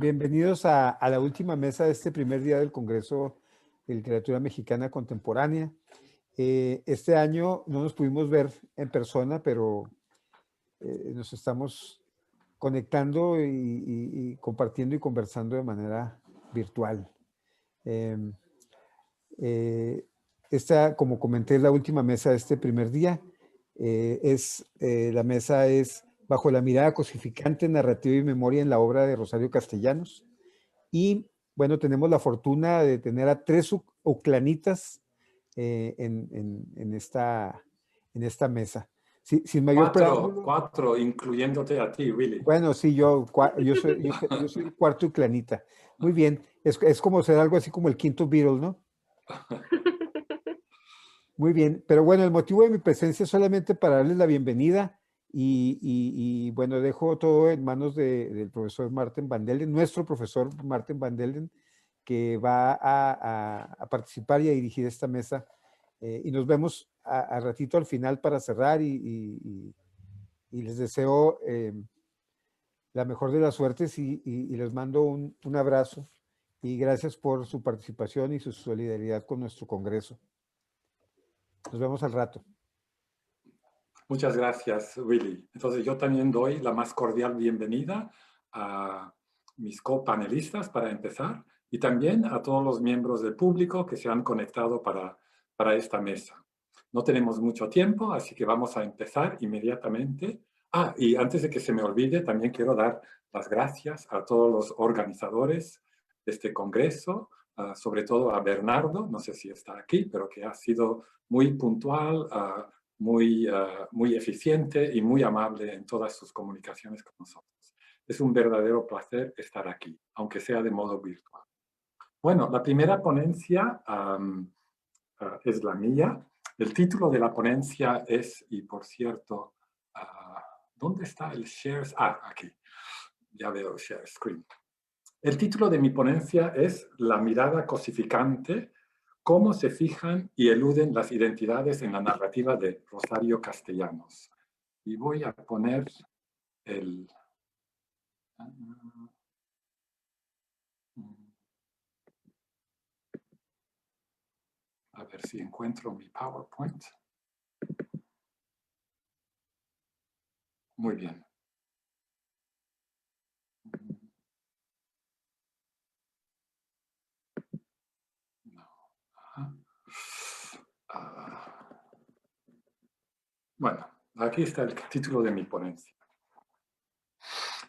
Bienvenidos a la última mesa de este primer día del Congreso de Literatura Mexicana Contemporánea. Este año no nos pudimos ver en persona, pero nos estamos conectando y compartiendo y conversando de manera virtual. Esta, como comenté, es la última mesa de este primer día. La mesa es Bajo la mirada cosificante, narrativa y memoria en la obra de Rosario Castellanos. Y bueno, tenemos la fortuna de tener a tres uclanitas en esta mesa. Sin mayor preámbulo. Cuatro, incluyéndote a ti, Willy. Bueno, sí, yo soy el cuarto uclanita. Muy bien, es como ser algo así como el quinto Beatle, ¿no? Muy bien, pero bueno, el motivo de mi presencia es solamente para darles la bienvenida y bueno, dejo todo en manos del profesor Marten van Delden, nuestro profesor Marten van Delden, que va a participar y a dirigir esta mesa. Y nos vemos a ratito al final para cerrar y les deseo la mejor de las suertes y les mando un abrazo y gracias por su participación y su solidaridad con nuestro Congreso. Nos vemos al rato. Muchas gracias, Willy. Entonces yo también doy la más cordial bienvenida a mis copanelistas para empezar y también a todos los miembros del público que se han conectado para esta mesa. No tenemos mucho tiempo, así que vamos a empezar inmediatamente. Y antes de que se me olvide, también quiero dar las gracias a todos los organizadores de este congreso, sobre todo a Bernardo, no sé si está aquí, pero que ha sido muy puntual, muy eficiente y muy amable en todas sus comunicaciones con nosotros. Es un verdadero placer estar aquí, aunque sea de modo virtual. Bueno, la primera ponencia es la mía. El título de la ponencia es, y por cierto, ¿dónde está el share? Aquí. Ya veo el share screen. El título de mi ponencia es La mirada cosificante, cómo se fijan y eluden las identidades en la narrativa de Rosario Castellanos. Y voy a poner el... A ver si encuentro mi PowerPoint. Muy bien. Bueno, aquí está el título de mi ponencia.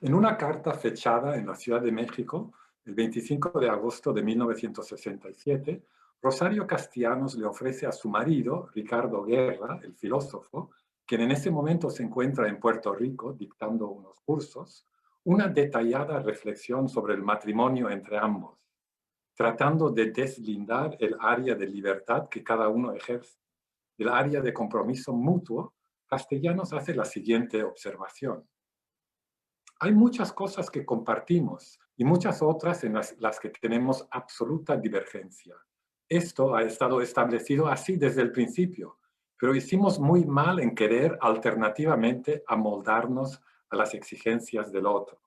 En una carta fechada en la Ciudad de México, el 25 de agosto de 1967, Rosario Castellanos le ofrece a su marido, Ricardo Guerra, el filósofo, quien en ese momento se encuentra en Puerto Rico dictando unos cursos, una detallada reflexión sobre el matrimonio entre ambos, tratando de deslindar el área de libertad que cada uno ejerce. Del área de compromiso mutuo, Castellanos hace la siguiente observación. Hay muchas cosas que compartimos y muchas otras en las que tenemos absoluta divergencia. Esto ha estado establecido así desde el principio, pero hicimos muy mal en querer alternativamente amoldarnos a las exigencias del otro.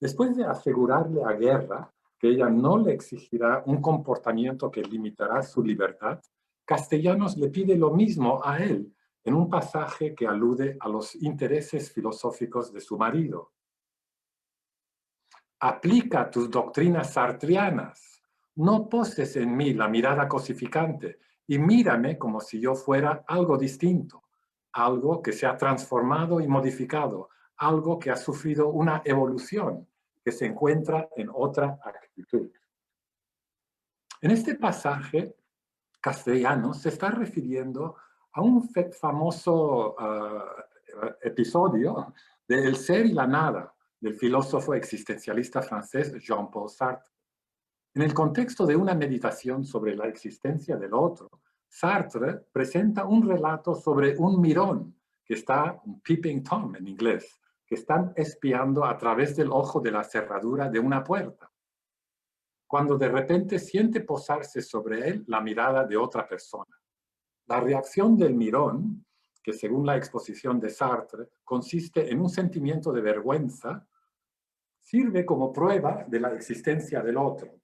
Después de asegurarle a Guerra que ella no le exigirá un comportamiento que limitará su libertad, Castellanos le pide lo mismo a él en un pasaje que alude a los intereses filosóficos de su marido. Aplica tus doctrinas sartrianas. No poses en mí la mirada cosificante y mírame como si yo fuera algo distinto, algo que se ha transformado y modificado, algo que ha sufrido una evolución, que se encuentra en otra actitud. En este pasaje, Castellanos se está refiriendo a un famoso episodio de El ser y la nada, del filósofo existencialista francés Jean-Paul Sartre. En el contexto de una meditación sobre la existencia del otro, Sartre presenta un relato sobre un mirón, que está, un peeping Tom en inglés, que están espiando a través del ojo de la cerradura de una puerta, cuando de repente siente posarse sobre él la mirada de otra persona. La reacción del mirón, que según la exposición de Sartre, consiste en un sentimiento de vergüenza, sirve como prueba de la existencia del otro.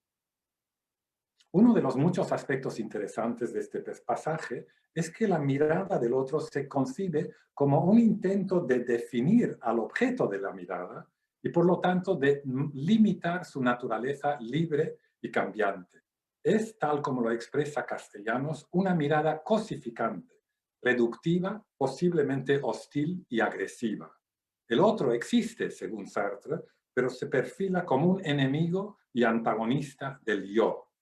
Uno de los muchos aspectos interesantes de este pasaje es que la mirada del otro se concibe como un intento de definir al objeto de la mirada y por lo tanto de limitar su naturaleza libre y cambiante. Es, tal como lo expresa Castellanos, una mirada cosificante, reductiva, posiblemente hostil y agresiva. El otro existe, según Sartre, pero se perfila como un enemigo y antagonista del yo.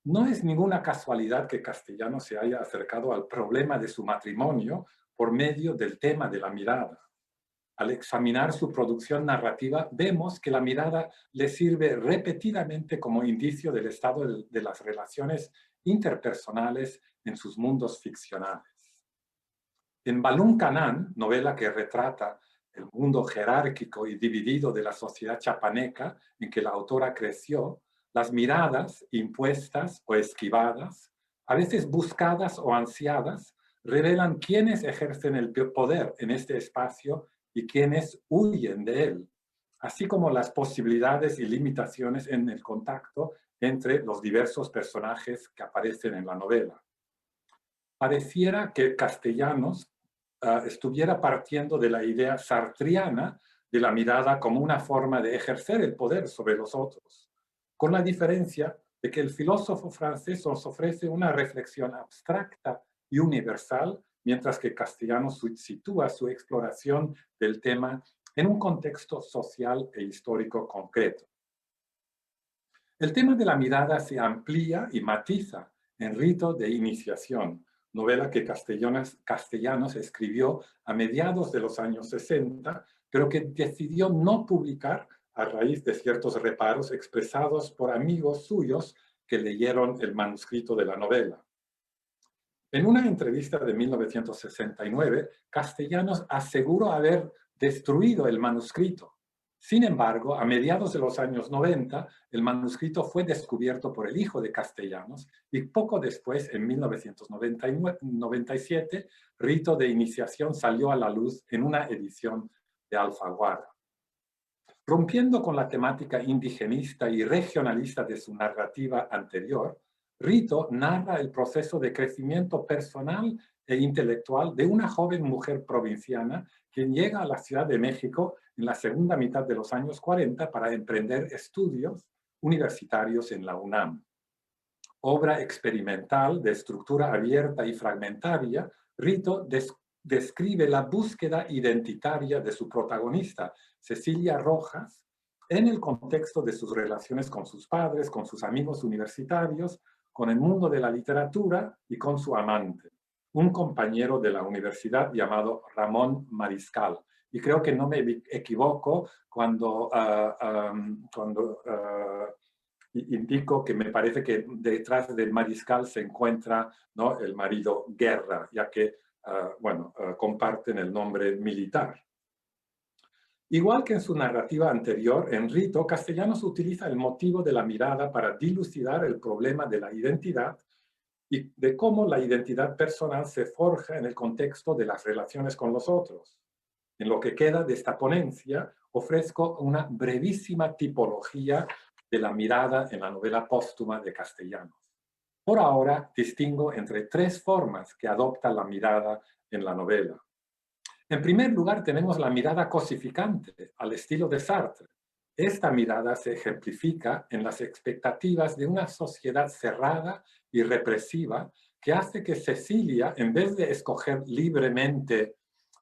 No es ninguna casualidad que Castellanos se haya acercado al problema de su matrimonio por medio del tema de la mirada. Al examinar su producción narrativa, vemos que la mirada le sirve repetidamente como indicio del estado de las relaciones interpersonales en sus mundos ficcionales. En Balún Canán, novela que retrata el mundo jerárquico y dividido de la sociedad chapaneca en que la autora creció, las miradas impuestas o esquivadas, a veces buscadas o ansiadas, revelan quiénes ejercen el poder en este espacio y quiénes huyen de él, así como las posibilidades y limitaciones en el contacto entre los diversos personajes que aparecen en la novela. Pareciera que Castellanos estuviera partiendo de la idea sartriana de la mirada como una forma de ejercer el poder sobre los otros, con la diferencia de que el filósofo francés nos ofrece una reflexión abstracta y universal, mientras que Castellanos sitúa su exploración del tema en un contexto social e histórico concreto. El tema de la mirada se amplía y matiza en Rito de Iniciación, novela que Castellanos escribió a mediados de los años 60, pero que decidió no publicar a raíz de ciertos reparos expresados por amigos suyos que leyeron el manuscrito de la novela. En una entrevista de 1969, Castellanos aseguró haber destruido el manuscrito. Sin embargo, a mediados de los años 90, el manuscrito fue descubierto por el hijo de Castellanos y poco después, en 1997, Rito de Iniciación salió a la luz en una edición de Alfaguara. Rompiendo con la temática indigenista y regionalista de su narrativa anterior, Rito narra el proceso de crecimiento personal e intelectual de una joven mujer provinciana quien llega a la Ciudad de México en la segunda mitad de los años 40 para emprender estudios universitarios en la UNAM. Obra experimental de estructura abierta y fragmentaria, Rito describe la búsqueda identitaria de su protagonista, Cecilia Rojas, en el contexto de sus relaciones con sus padres, con sus amigos universitarios, con el mundo de la literatura y con su amante, un compañero de la universidad llamado Ramón Mariscal. Y creo que no me equivoco cuando indico que me parece que detrás del Mariscal se encuentra, ¿no?, el marido Guerra, ya que comparten el nombre militar. Igual que en su narrativa anterior, en Rito, Castellanos utiliza el motivo de la mirada para dilucidar el problema de la identidad y de cómo la identidad personal se forja en el contexto de las relaciones con los otros. En lo que queda de esta ponencia, ofrezco una brevísima tipología de la mirada en la novela póstuma de Castellanos. Por ahora, distingo entre tres formas que adopta la mirada en la novela. En primer lugar, tenemos la mirada cosificante, al estilo de Sartre. Esta mirada se ejemplifica en las expectativas de una sociedad cerrada y represiva que hace que Cecilia, en vez de escoger libremente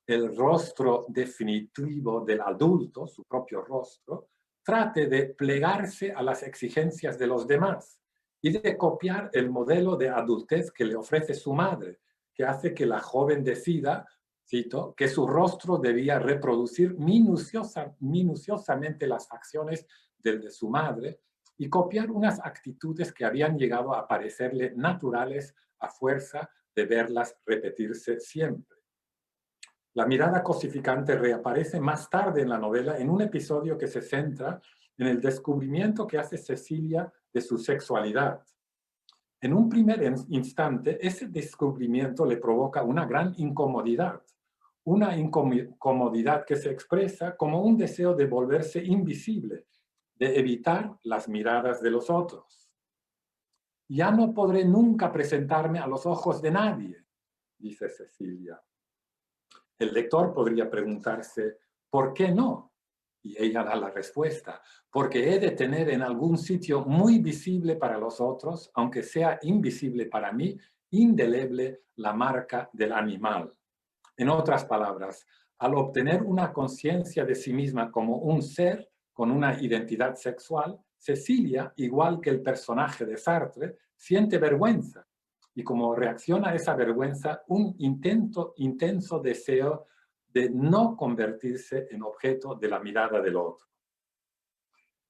el rostro definitivo del adulto, su propio rostro, trate de plegarse a las exigencias de los demás y de copiar el modelo de adultez que le ofrece su madre, que hace que la joven decida, cito, que su rostro debía reproducir minuciosamente las facciones del de su madre y copiar unas actitudes que habían llegado a parecerle naturales a fuerza de verlas repetirse siempre. La mirada cosificante reaparece más tarde en la novela en un episodio que se centra en el descubrimiento que hace Cecilia de su sexualidad. En un primer instante, ese descubrimiento le provoca una gran incomodidad, una incomodidad que se expresa como un deseo de volverse invisible, de evitar las miradas de los otros. Ya no podré nunca presentarme a los ojos de nadie, dice Cecilia. El lector podría preguntarse, ¿por qué no? Y ella da la respuesta, porque he de tener en algún sitio muy visible para los otros, aunque sea invisible para mí, indeleble la marca del animal. En otras palabras, al obtener una conciencia de sí misma como un ser con una identidad sexual, Cecilia, igual que el personaje de Sartre, siente vergüenza y como reacciona a esa vergüenza, un intenso deseo de no convertirse en objeto de la mirada del otro.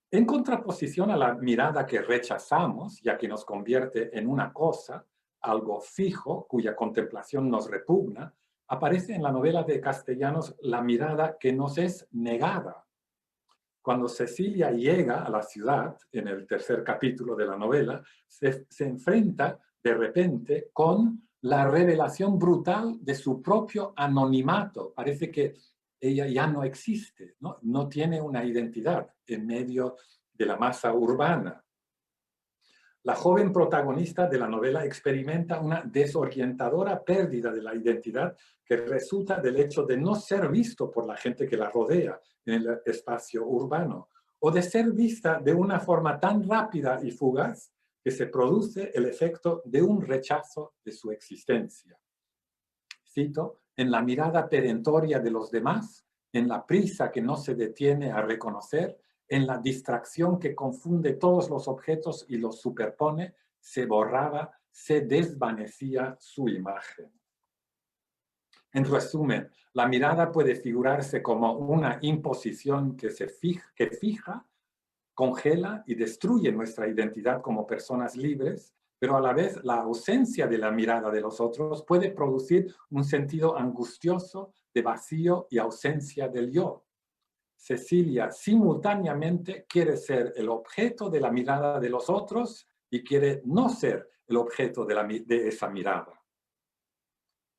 En contraposición a la mirada que rechazamos, ya que nos convierte en una cosa, algo fijo, cuya contemplación nos repugna, aparece en la novela de Castellanos la mirada que nos es negada. Cuando Cecilia llega a la ciudad, en el tercer capítulo de la novela, se enfrenta de repente con la revelación brutal de su propio anonimato. Parece que ella ya no existe, no tiene una identidad en medio de la masa urbana. La joven protagonista de la novela experimenta una desorientadora pérdida de la identidad que resulta del hecho de no ser visto por la gente que la rodea en el espacio urbano, o de ser vista de una forma tan rápida y fugaz que se produce el efecto de un rechazo de su existencia. Cito, en la mirada perentoria de los demás, en la prisa que no se detiene a reconocer, en la distracción que confunde todos los objetos y los superpone, se borraba, se desvanecía su imagen. En resumen, la mirada puede figurarse como una imposición que fija, congela y destruye nuestra identidad como personas libres, pero a la vez la ausencia de la mirada de los otros puede producir un sentido angustioso de vacío y ausencia del yo. Cecilia simultáneamente quiere ser el objeto de la mirada de los otros y quiere no ser el objeto de esa mirada.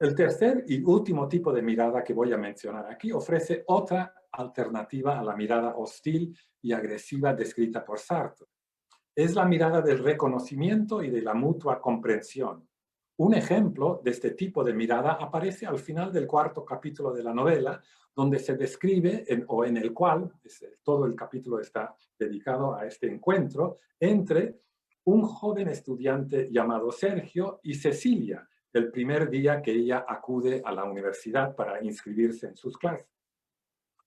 El tercer y último tipo de mirada que voy a mencionar aquí ofrece otra alternativa a la mirada hostil y agresiva descrita por Sartre. Es la mirada del reconocimiento y de la mutua comprensión. Un ejemplo de este tipo de mirada aparece al final del cuarto capítulo de la novela, donde se describe, en el cual todo el capítulo está dedicado a este encuentro, entre un joven estudiante llamado Sergio y Cecilia, el primer día que ella acude a la universidad para inscribirse en sus clases.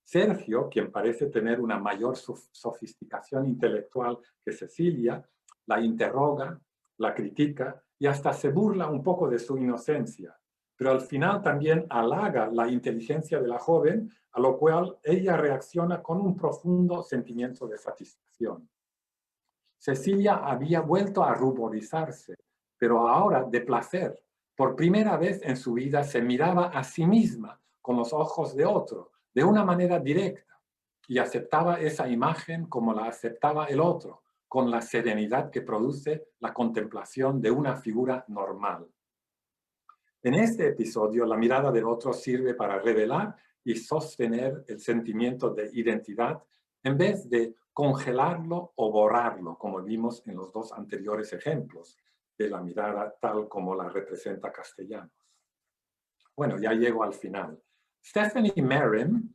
Sergio, quien parece tener una mayor sofisticación intelectual que Cecilia, la interroga, la critica y hasta se burla un poco de su inocencia. Pero al final también halaga la inteligencia de la joven, a lo cual ella reacciona con un profundo sentimiento de satisfacción. Cecilia había vuelto a ruborizarse, pero ahora de placer. Por primera vez en su vida se miraba a sí misma con los ojos de otro, de una manera directa, y aceptaba esa imagen como la aceptaba el otro, con la serenidad que produce la contemplación de una figura normal. En este episodio, la mirada del otro sirve para revelar y sostener el sentimiento de identidad en vez de congelarlo o borrarlo, como vimos en los dos anteriores ejemplos de la mirada tal como la representa Castellanos. Bueno, ya llego al final. Stephanie Merrim,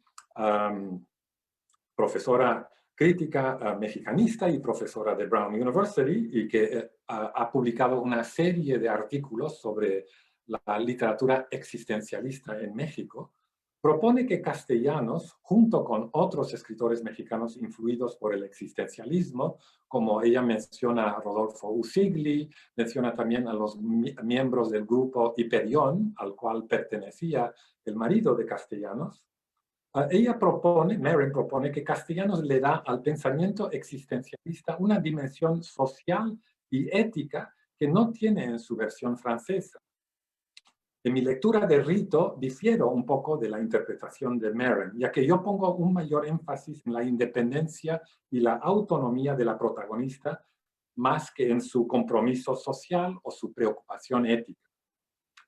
profesora crítica mexicanista y profesora de Brown University, y que ha publicado una serie de artículos sobre la literatura existencialista en México, propone que Castellanos, junto con otros escritores mexicanos influidos por el existencialismo, como ella menciona a Rodolfo Usigli, menciona también a los miembros del grupo Hiperión, al cual pertenecía el marido de Castellanos, Merrim propone que Castellanos le da al pensamiento existencialista una dimensión social y ética que no tiene en su versión francesa. En mi lectura de Rito difiero un poco de la interpretación de Merrim, ya que yo pongo un mayor énfasis en la independencia y la autonomía de la protagonista más que en su compromiso social o su preocupación ética.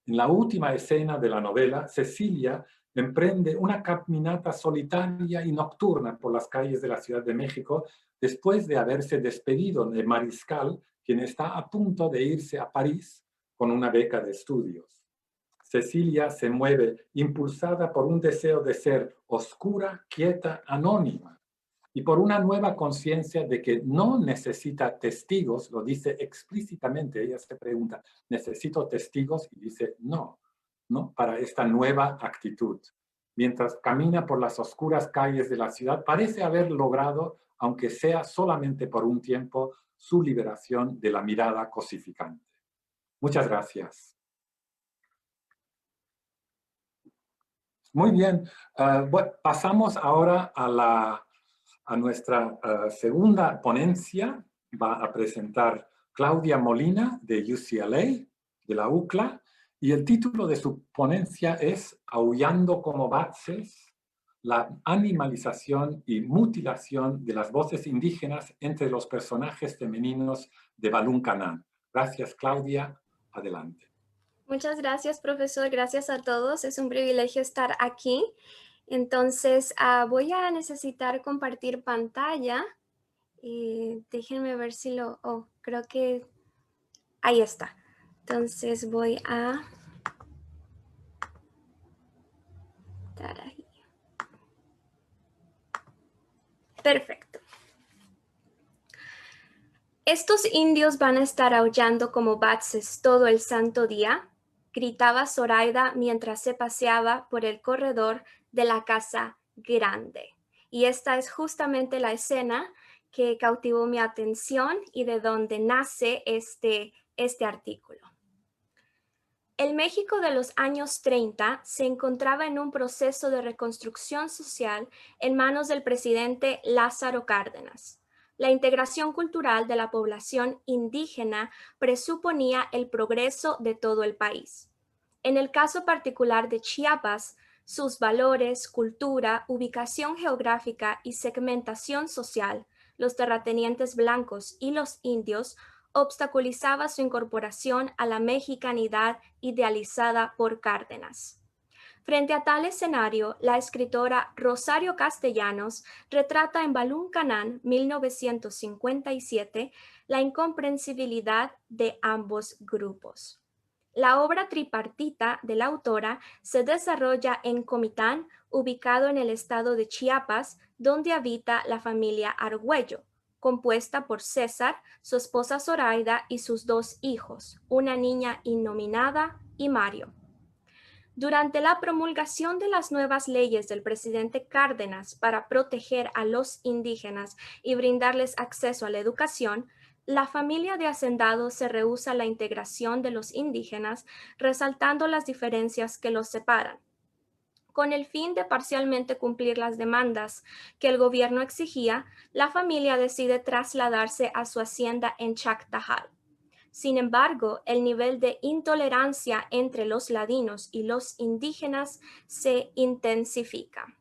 En la última escena de la novela, Cecilia emprende una caminata solitaria y nocturna por las calles de la Ciudad de México después de haberse despedido de Mariscal, quien está a punto de irse a París con una beca de estudios. Cecilia se mueve impulsada por un deseo de ser oscura, quieta, anónima, y por una nueva conciencia de que no necesita testigos, lo dice explícitamente, ella se pregunta, ¿necesito testigos? Y dice, no, ¿no? Para esta nueva actitud. Mientras camina por las oscuras calles de la ciudad, parece haber logrado, aunque sea solamente por un tiempo, su liberación de la mirada cosificante. Muchas gracias. Muy bien, bueno, pasamos ahora a nuestra segunda ponencia. Va a presentar Claudia Molina de UCLA, de la UCLA, y el título de su ponencia es Aullando como Batzes, la animalización y mutilación de las voces indígenas entre los personajes femeninos de Balún Canán. Gracias, Claudia. Adelante. Muchas gracias, profesor. Gracias a todos. Es un privilegio estar aquí. Entonces, voy a necesitar compartir pantalla. Déjenme ver si lo... Oh, creo que... Ahí está. Entonces, voy a... Estar ahí. Perfecto. Estos indios van a estar aullando como batzes todo el santo día, gritaba Zoraida mientras se paseaba por el corredor de la casa grande. Y esta es justamente la escena que cautivó mi atención y de donde nace este artículo. El México de los años 30 se encontraba en un proceso de reconstrucción social en manos del presidente Lázaro Cárdenas. La integración cultural de la población indígena presuponía el progreso de todo el país. En el caso particular de Chiapas, sus valores, cultura, ubicación geográfica y segmentación social, los terratenientes blancos y los indios, obstaculizaba su incorporación a la mexicanidad idealizada por Cárdenas. Frente a tal escenario, la escritora Rosario Castellanos retrata en Balún Canán, 1957, la incomprensibilidad de ambos grupos. La obra tripartita de la autora se desarrolla en Comitán, ubicado en el estado de Chiapas, donde habita la familia Argüello, compuesta por César, su esposa Zoraida y sus dos hijos, una niña innominada y Mario. Durante la promulgación de las nuevas leyes del presidente Cárdenas para proteger a los indígenas y brindarles acceso a la educación, la familia de hacendados se rehúsa a la integración de los indígenas, resaltando las diferencias que los separan. Con el fin de parcialmente cumplir las demandas que el gobierno exigía, la familia decide trasladarse a su hacienda en Chactajal. Sin embargo, el nivel de intolerancia entre los ladinos y los indígenas se intensifica.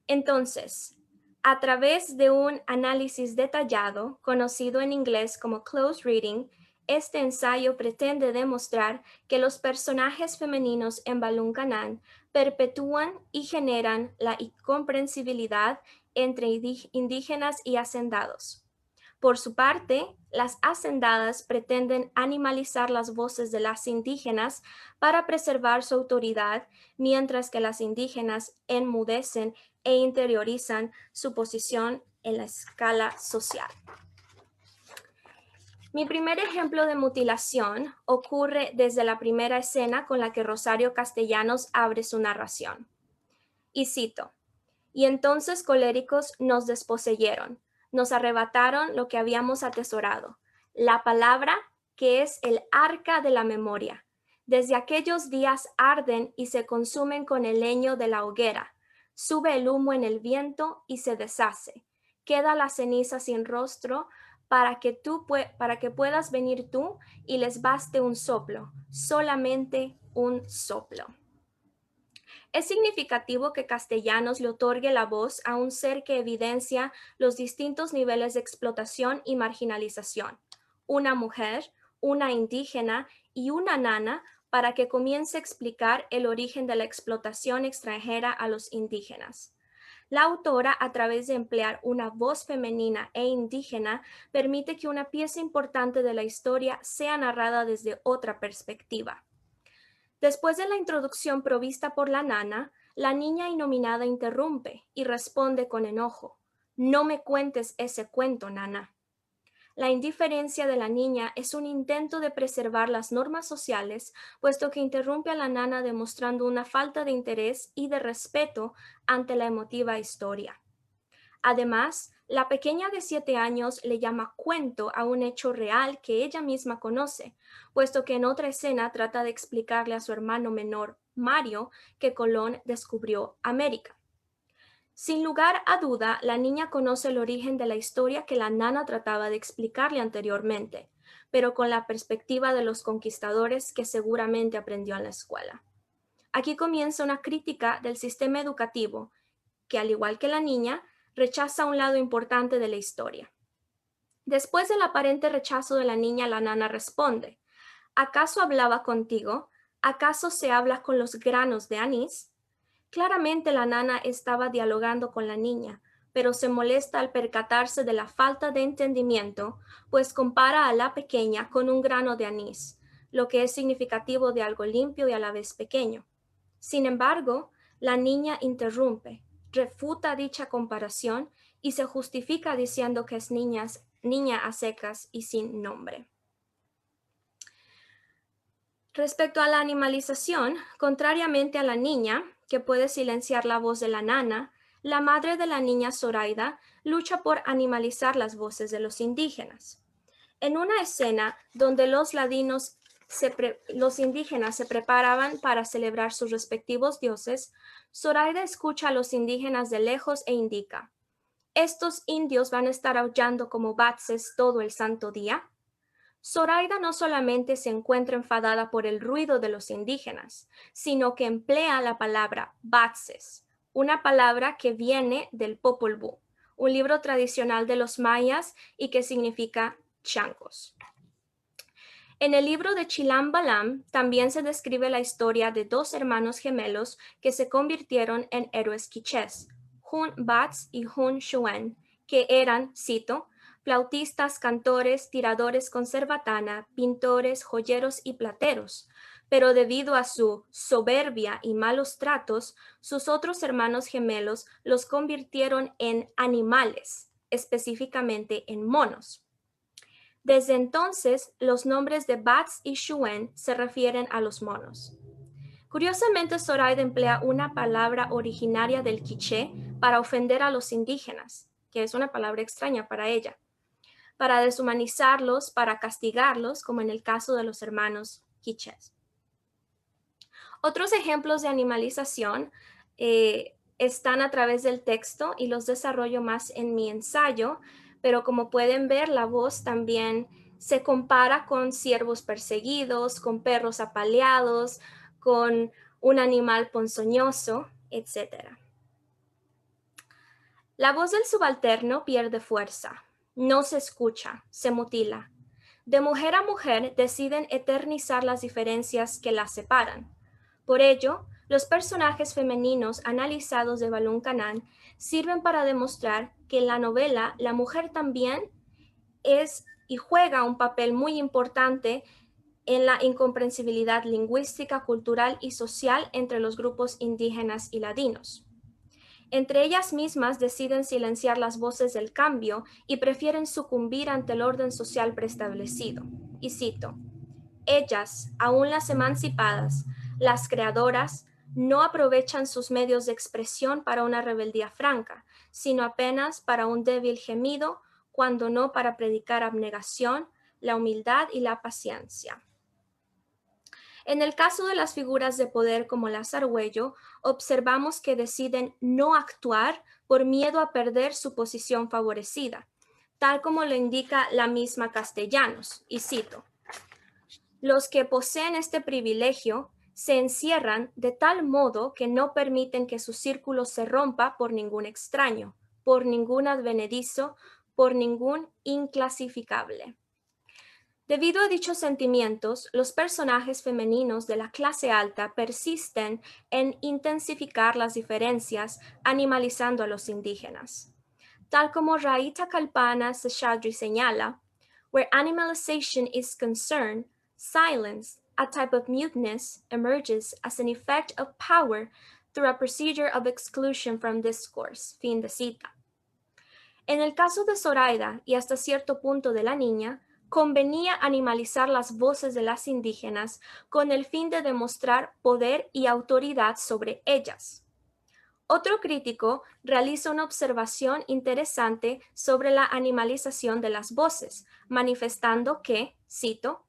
Entonces, a través de un análisis detallado, conocido en inglés como close reading, este ensayo pretende demostrar que los personajes femeninos en Balún Canán perpetúan y generan la incomprensibilidad entre indígenas y hacendados. Por su parte, las hacendadas pretenden animalizar las voces de las indígenas para preservar su autoridad, mientras que las indígenas enmudecen e interiorizan su posición en la escala social. Mi primer ejemplo de mutilación ocurre desde la primera escena con la que Rosario Castellanos abre su narración. Y cito: «Y entonces coléricos nos desposeyeron, nos arrebataron lo que habíamos atesorado, la palabra que es el arca de la memoria. Desde aquellos días arden y se consumen con el leño de la hoguera. Sube el humo en el viento y se deshace. Queda la ceniza sin rostro para que puedas venir tú y les baste un soplo, solamente un soplo». Es significativo que Castellanos le otorgue la voz a un ser que evidencia los distintos niveles de explotación y marginalización. Una mujer, una indígena y una nana para que comience a explicar el origen de la explotación extranjera a los indígenas. La autora, a través de emplear una voz femenina e indígena, permite que una pieza importante de la historia sea narrada desde otra perspectiva. Después de la introducción provista por la nana, la niña inominada interrumpe y responde con enojo: «No me cuentes ese cuento, nana». La indiferencia de la niña es un intento de preservar las normas sociales, puesto que interrumpe a la nana demostrando una falta de interés y de respeto ante la emotiva historia. Además, la pequeña de 7 años le llama cuento a un hecho real que ella misma conoce, puesto que en otra escena trata de explicarle a su hermano menor, Mario, que Colón descubrió América. Sin lugar a duda, la niña conoce el origen de la historia que la nana trataba de explicarle anteriormente, pero con la perspectiva de los conquistadores que seguramente aprendió en la escuela. Aquí comienza una crítica del sistema educativo, que al igual que la niña, rechaza un lado importante de la historia. Después del aparente rechazo de la niña, la nana responde: «¿Acaso hablaba contigo? ¿Acaso se habla con los granos de anís?». Claramente la nana estaba dialogando con la niña, pero se molesta al percatarse de la falta de entendimiento, pues compara a la pequeña con un grano de anís, lo que es significativo de algo limpio y a la vez pequeño. Sin embargo, la niña interrumpe, refuta dicha comparación y se justifica diciendo que es niña a secas y sin nombre. Respecto a la animalización, contrariamente a la niña, que puede silenciar la voz de la nana, la madre de la niña Zoraida lucha por animalizar las voces de los indígenas. En una escena donde los indígenas se preparaban para celebrar sus respectivos dioses, Zoraida escucha a los indígenas de lejos e indica: «¿Estos indios van a estar aullando como batzes todo el santo día?». Zoraida no solamente se encuentra enfadada por el ruido de los indígenas, sino que emplea la palabra batzes, una palabra que viene del Popol Vuh, un libro tradicional de los mayas y que significa changos. En el libro de Chilam Balam también se describe la historia de 2 hermanos gemelos que se convirtieron en héroes quichés, Hun Batz y Hun Shuen, que eran, cito, flautistas, cantores, tiradores con cerbatana, pintores, joyeros y plateros, pero debido a su soberbia y malos tratos, sus otros hermanos gemelos los convirtieron en animales, específicamente en monos. Desde entonces, los nombres de Batz y Shuen se refieren a los monos. Curiosamente, Zoraida emplea una palabra originaria del quiché para ofender a los indígenas, que es una palabra extraña para ella, para deshumanizarlos, para castigarlos, como en el caso de los hermanos quichés. Otros ejemplos de animalización están a través del texto y los desarrollo más en mi ensayo, pero como pueden ver, la voz también se compara con ciervos perseguidos, con perros apaleados, con un animal ponzoñoso, etc. La voz del subalterno pierde fuerza, no se escucha, se mutila. De mujer a mujer deciden eternizar las diferencias que las separan. Por ello, los personajes femeninos analizados de Balún Canán sirven para demostrar que en la novela la mujer también es y juega un papel muy importante en la incomprensibilidad lingüística, cultural y social entre los grupos indígenas y ladinos. Entre ellas mismas deciden silenciar las voces del cambio y prefieren sucumbir ante el orden social preestablecido. Y cito: «Ellas, aún las emancipadas, las creadoras, no aprovechan sus medios de expresión para una rebeldía franca, sino apenas para un débil gemido, cuando no para predicar abnegación, la humildad y la paciencia». En el caso de las figuras de poder como la Argüello, observamos que deciden no actuar por miedo a perder su posición favorecida, tal como lo indica la misma Castellanos, y cito: «Los que poseen este privilegio se encierran de tal modo que no permiten que su círculo se rompa por ningún extraño, por ningún advenedizo, por ningún inclasificable». Debido a dichos sentimientos, los personajes femeninos de la clase alta persisten en intensificar las diferencias, animalizando a los indígenas. Tal como Raita Kalpana Seshadri señala, where animalization is concerned, silence, a type of muteness, emerges as an effect of power through a procedure of exclusion from discourse. Fin de cita. En el caso de Zoraida y hasta cierto punto de la niña, convenía animalizar las voces de las indígenas con el fin de demostrar poder y autoridad sobre ellas. Otro crítico realiza una observación interesante sobre la animalización de las voces, manifestando que, cito,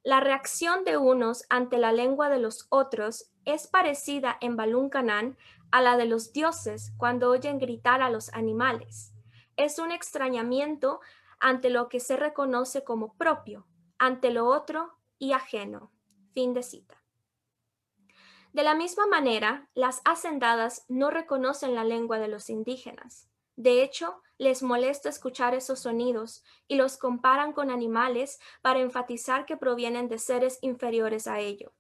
la reacción de unos ante la lengua de los otros es parecida en Balún Canán a la de los dioses cuando oyen gritar a los animales. Es un extrañamiento ante lo que se reconoce como propio, ante lo otro y ajeno. Fin de cita. De la misma manera, las hacendadas no reconocen la lengua de los indígenas. De hecho, les molesta escuchar esos sonidos y los comparan con animales para enfatizar que provienen de seres inferiores a ellos.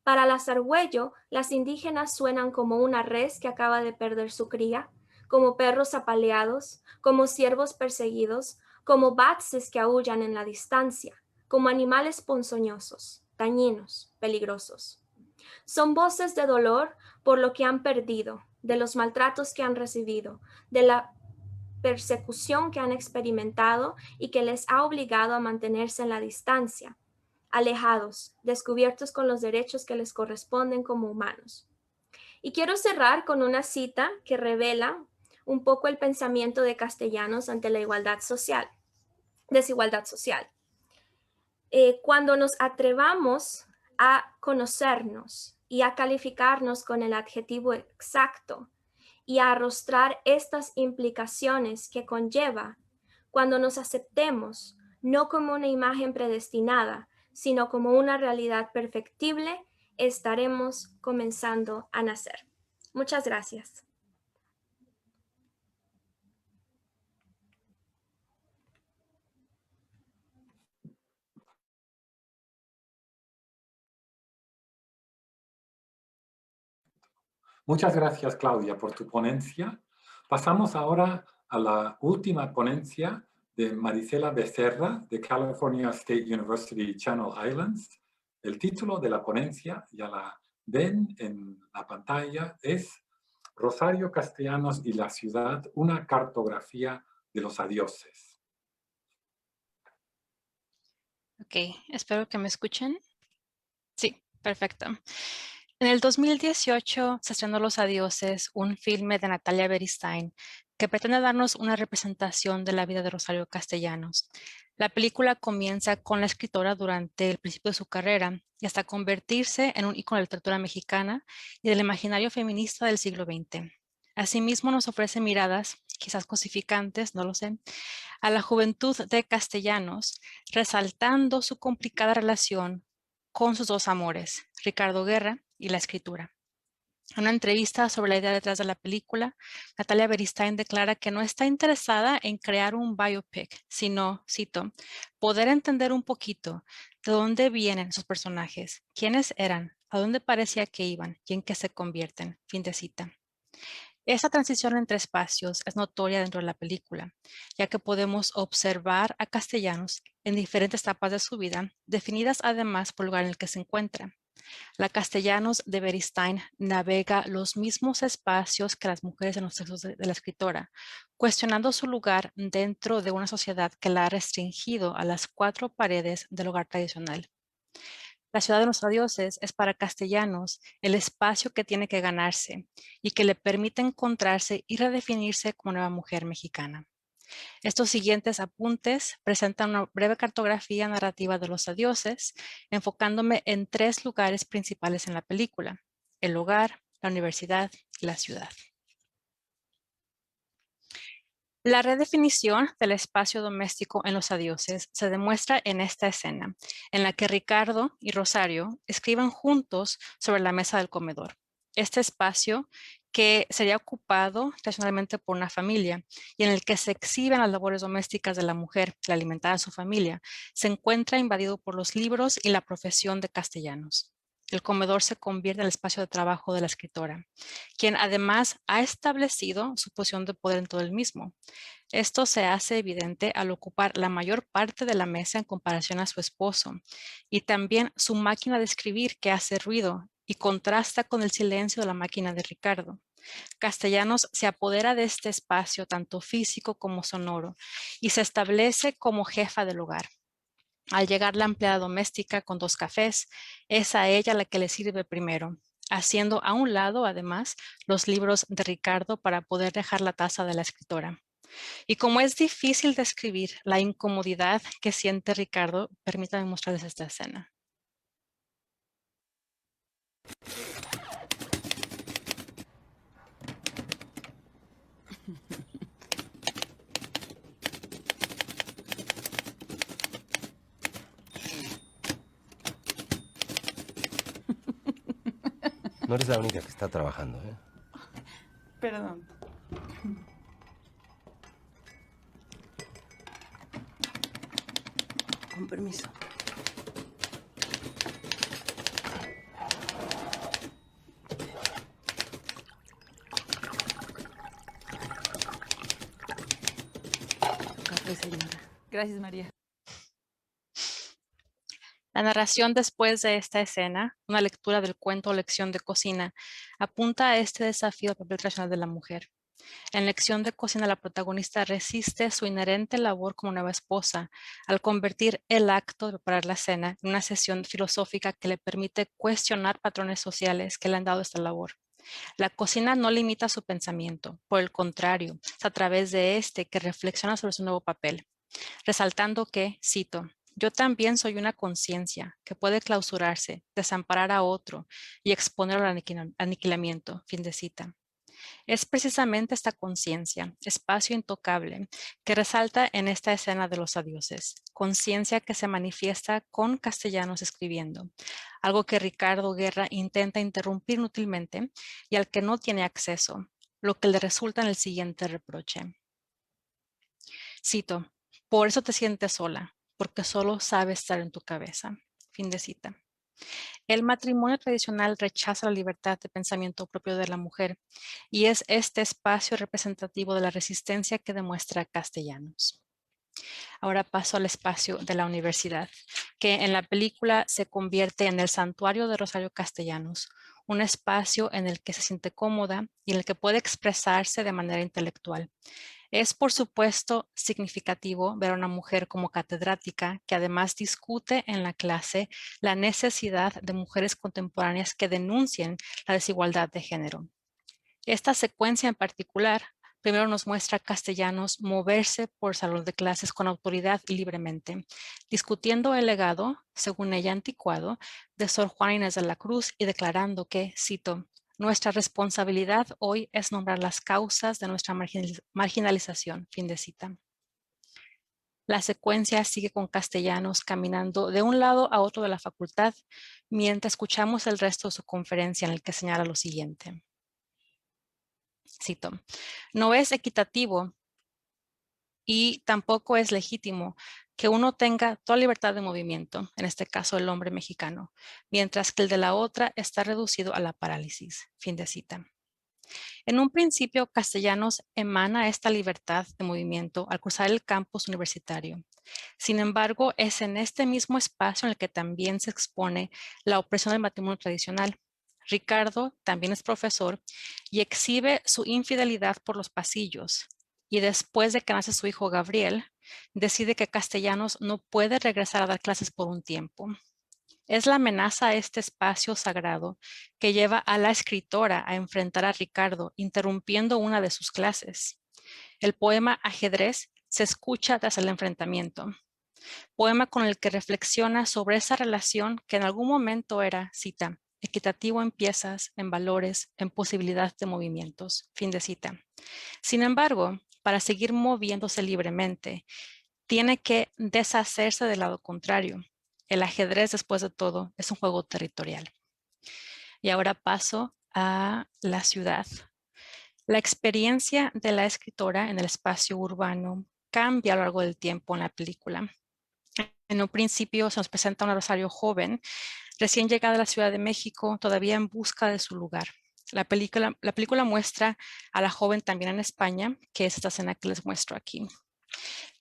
Para las Argüello, las indígenas suenan como una res que acaba de perder su cría, como perros apaleados, como ciervos perseguidos, como batses que aúllan en la distancia, como animales ponzoñosos, dañinos, peligrosos. Son voces de dolor por lo que han perdido, de los maltratos que han recibido, de la persecución que han experimentado y que les ha obligado a mantenerse en la distancia, alejados, descubiertos con los derechos que les corresponden como humanos. Y quiero cerrar con una cita que revela un poco el pensamiento de Castellanos ante la desigualdad social. Cuando nos atrevamos a conocernos y a calificarnos con el adjetivo exacto y a arrostrar estas implicaciones que conlleva, cuando nos aceptemos no como una imagen predestinada, sino como una realidad perfectible, estaremos comenzando a nacer. Muchas gracias. Muchas gracias, Claudia, por tu ponencia. Pasamos ahora a la última ponencia de Marisela Becerra, de California State University Channel Islands. El título de la ponencia, ya la ven en la pantalla, es Rosario Castellanos y la ciudad, una cartografía de los adioses. Ok, espero que me escuchen. Sí, perfecto. En el 2018 se estrenó Los Adioses, un filme de Natalia Beristain que pretende darnos una representación de la vida de Rosario Castellanos. La película comienza con la escritora durante el principio de su carrera y hasta convertirse en un ícono de la literatura mexicana y del imaginario feminista del siglo XX. Asimismo nos ofrece miradas, quizás cosificantes, no lo sé, a la juventud de Castellanos, resaltando su complicada relación con sus dos amores, Ricardo Guerra y la escritura. En una entrevista sobre la idea detrás de la película, Natalia Beristain declara que no está interesada en crear un biopic, sino, cito, poder entender un poquito de dónde vienen esos personajes, quiénes eran, a dónde parecía que iban y en qué se convierten. Fin de cita. Esta transición entre espacios es notoria dentro de la película, ya que podemos observar a Castellanos en diferentes etapas de su vida, definidas además por el lugar en el que se encuentra. La Castellanos de Beristain navega los mismos espacios que las mujeres en los textos de la escritora, cuestionando su lugar dentro de una sociedad que la ha restringido a las cuatro paredes del hogar tradicional. La ciudad de los adioses es para Castellanos el espacio que tiene que ganarse y que le permite encontrarse y redefinirse como nueva mujer mexicana. Estos siguientes apuntes presentan una breve cartografía narrativa de los adioses, enfocándome en tres lugares principales en la película: el hogar, la universidad y la ciudad. La redefinición del espacio doméstico en los adioses se demuestra en esta escena, en la que Ricardo y Rosario escriben juntos sobre la mesa del comedor. Este espacio, que sería ocupado tradicionalmente por una familia y en el que se exhiben las labores domésticas de la mujer, la alimentar a su familia, se encuentra invadido por los libros y la profesión de castellanos. El comedor se convierte en el espacio de trabajo de la escritora, quien además ha establecido su posición de poder en todo el mismo. Esto se hace evidente al ocupar la mayor parte de la mesa en comparación a su esposo y también su máquina de escribir que hace ruido y contrasta con el silencio de la máquina de Ricardo. Castellanos se apodera de este espacio tanto físico como sonoro y se establece como jefa del hogar. Al llegar la empleada doméstica con 2 cafés, es a ella la que le sirve primero, haciendo a un lado además los libros de Ricardo para poder dejar la taza de la escritora. Y como es difícil describir la incomodidad que siente Ricardo, permítanme mostrarles esta escena. No eres la única que está trabajando, ¿eh? Perdón. Con permiso. Café, señora. Gracias, María. La narración después de esta escena, una lectura del cuento o lección de cocina, apunta a este desafío del papel tradicional de la mujer. En lección de cocina, la protagonista resiste su inherente labor como nueva esposa al convertir el acto de preparar la cena en una sesión filosófica que le permite cuestionar patrones sociales que le han dado esta labor. La cocina no limita su pensamiento, por el contrario, es a través de este que reflexiona sobre su nuevo papel, resaltando que, cito, yo también soy una conciencia que puede clausurarse, desamparar a otro y exponerlo al aniquilamiento, fin de cita. Es precisamente esta conciencia, espacio intocable, que resalta en esta escena de los adioses, conciencia que se manifiesta con Castellanos escribiendo, algo que Ricardo Guerra intenta interrumpir inútilmente y al que no tiene acceso, lo que le resulta en el siguiente reproche. Cito, por eso te sientes sola, porque solo sabes estar en tu cabeza. Fin de cita. El matrimonio tradicional rechaza la libertad de pensamiento propio de la mujer y es este espacio representativo de la resistencia que demuestra Castellanos. Ahora paso al espacio de la universidad, que en la película se convierte en el santuario de Rosario Castellanos, un espacio en el que se siente cómoda y en el que puede expresarse de manera intelectual. Es, por supuesto, significativo ver a una mujer como catedrática que además discute en la clase la necesidad de mujeres contemporáneas que denuncien la desigualdad de género. Esta secuencia en particular primero nos muestra a Castellanos moverse por salón de clases con autoridad y libremente, discutiendo el legado, según ella anticuado, de Sor Juana Inés de la Cruz y declarando que, cito, nuestra responsabilidad hoy es nombrar las causas de nuestra marginalización, fin de cita. La secuencia sigue con Castellanos caminando de un lado a otro de la facultad mientras escuchamos el resto de su conferencia en el que señala lo siguiente. Cito, no es equitativo y tampoco es legítimo que uno tenga toda libertad de movimiento, en este caso el hombre mexicano, mientras que el de la otra está reducido a la parálisis. Fin de cita. En un principio, Castellanos emana esta libertad de movimiento al cruzar el campus universitario. Sin embargo, es en este mismo espacio en el que también se expone la opresión del matrimonio tradicional. Ricardo también es profesor y exhibe su infidelidad por los pasillos. Y después de que nace su hijo Gabriel, decide que Castellanos no puede regresar a dar clases por un tiempo. Es la amenaza a este espacio sagrado que lleva a la escritora a enfrentar a Ricardo, interrumpiendo una de sus clases. El poema Ajedrez se escucha tras el enfrentamiento, poema con el que reflexiona sobre esa relación que en algún momento era, cita, equitativo en piezas, en valores, en posibilidad de movimientos, fin de cita. Sin embargo, para seguir moviéndose libremente, tiene que deshacerse del lado contrario. El ajedrez, después de todo, es un juego territorial. Y ahora paso a la ciudad, La experiencia de la escritora en el espacio urbano cambia a lo largo del tiempo en la película. En un principio se nos presenta una Rosario joven, recién llegada a la Ciudad de México, todavía en busca de su lugar. La película muestra a la joven también en España, que es esta escena que les muestro aquí.